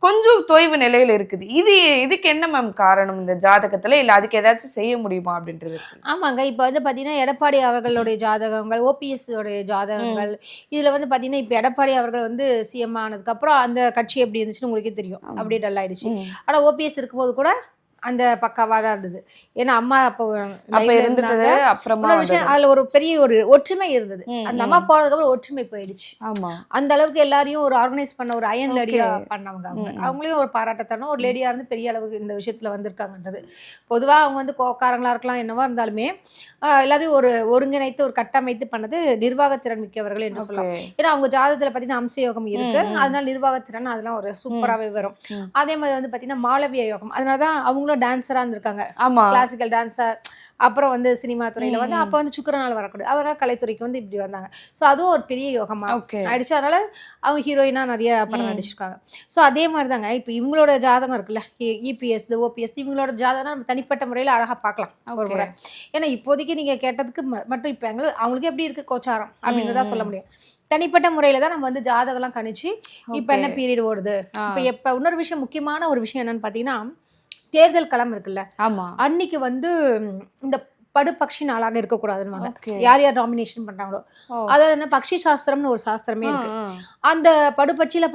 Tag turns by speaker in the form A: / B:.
A: கொஞ்சம் தொய்வு நிலையில இருக்குது. இதுக்கு என்ன மேம் காரணம் இந்த ஜாதகத்துல? இல்ல அதுக்கு ஏதாச்சும் செய்ய முடியுமா அப்படின்றது?
B: ஆமாங்க. இப்ப வந்து பாத்தீங்கன்னா, எடப்பாடி அவர்களுடைய ஜாதகங்கள், ஓபிஎஸ் உடைய ஜாதகங்கள், இதுல வந்து பாத்தீங்கன்னா, இப்ப எடப்பாடி அவர்கள் வந்து சிஎம் ஆனதுக்கப்புறம் அந்த கட்சி எப்படி இருந்துச்சுன்னு உங்களுக்கே தெரியும். அப்படியே டல் ஆயிடுச்சு. ஆனா ஓபிஎஸ் இருக்கும்போது கூட அந்த பக்காவா தான் இருந்தது. ஏன்னா அம்மா அப்போ லைவ்ல இருந்தாங்க.
A: அப்புறமா
B: இன்னொரு விஷயம், அதுல ஒரு பெரிய ஒரு ஒற்றுமை இருந்தது. அந்த அம்மா போனதுக்கு அப்புறம் ஒற்றுமை போயிடுச்சு.
A: ஆமா.
B: அந்த அளவுக்கு எல்லாரையும் ஒரு ஆர்கனைஸ் பண்ண ஒரு அயன் லேடியா பண்ணவங்க அவங்க. அவங்களையும் ஒரு பாராட்டத்தரணும். ஒரு லேடியா இருந்து பெரிய அளவுக்கு இந்த விஷயத்துல வந்திருக்காங்கன்றது. பொதுவா அவங்க வந்து கோக்காரங்களா இருக்கலாம், என்னவா இருந்தாலுமே எல்லாரையும் ஒரு ஒருங்கிணைத்து ஒரு கட்டமைத்து பண்ணது நிர்வாகத்திறன் மிக்கவர்கள் என்று சொல்லலாம். ஏன்னா அவங்க ஜாதகத்துல பாத்தீங்கன்னா அம்ச யோகம் இருக்கு. அதனால நிர்வாகத்திறன் அதெல்லாம் ஒரு சூப்பராகவே வரும். அதே மாதிரி வந்து பாத்தீங்கன்னா மாளவிய யோகம், அதனாலதான் அவங்களும் டான்ஸரா இருந்திருக்காங்க. கிளாசிக்கல் டான்ஸர், அப்புறம் வந்து சினிமா துறையில வந்து அப்ப வந்து சுக்கரனால் வரக்கூடாது, அதனால கலைத்துறைக்கு வந்து இப்படி வந்தாங்க. ஸோ அதுவும் ஒரு பெரிய யோகமா ஆயிடுச்சு. அதனால அவங்க ஹீரோயினா நிறைய படம் நடிச்சிருக்காங்க. ஸோ அதே மாதிரி தாங்க இப்போ இவங்களோட ஜாதகம் இருக்குல்ல, இபிஎஸ் ஓபிஎஸ், இவங்களோட ஜாதகம் நம்ம தனிப்பட்ட முறையில் அழகா பார்க்கலாம் ஒரு முறை. ஏன்னா இப்போதைக்கு நீங்க கேட்டதுக்கு மட்டும் இப்போ அவங்களுக்கு எப்படி இருக்கு கோச்சாரம் அப்படின்றதா சொல்ல முடியும். தனிப்பட்ட முறையில தான் நம்ம வந்து ஜாதகம்லாம் கணிச்சு இப்போ என்ன பீரியட் ஓடுது, இப்போ எப்போ. இன்னொரு விஷயம், முக்கியமான ஒரு விஷயம் என்னன்னு பார்த்தீங்கன்னா, தேர்தல் களம் இருக்குல்ல, அன்னைக்கு வந்து இந்த படுபக்ஷி நாளாக இருக்கக்கூடாதுன்னு யார் யார் நாமினேஷன் பண்றாங்களோ, அதாவது என்ன பக்ஷி சாஸ்திரம்னு ஒரு சாஸ்திரமே இருக்கு. அந்த படுபட்சியில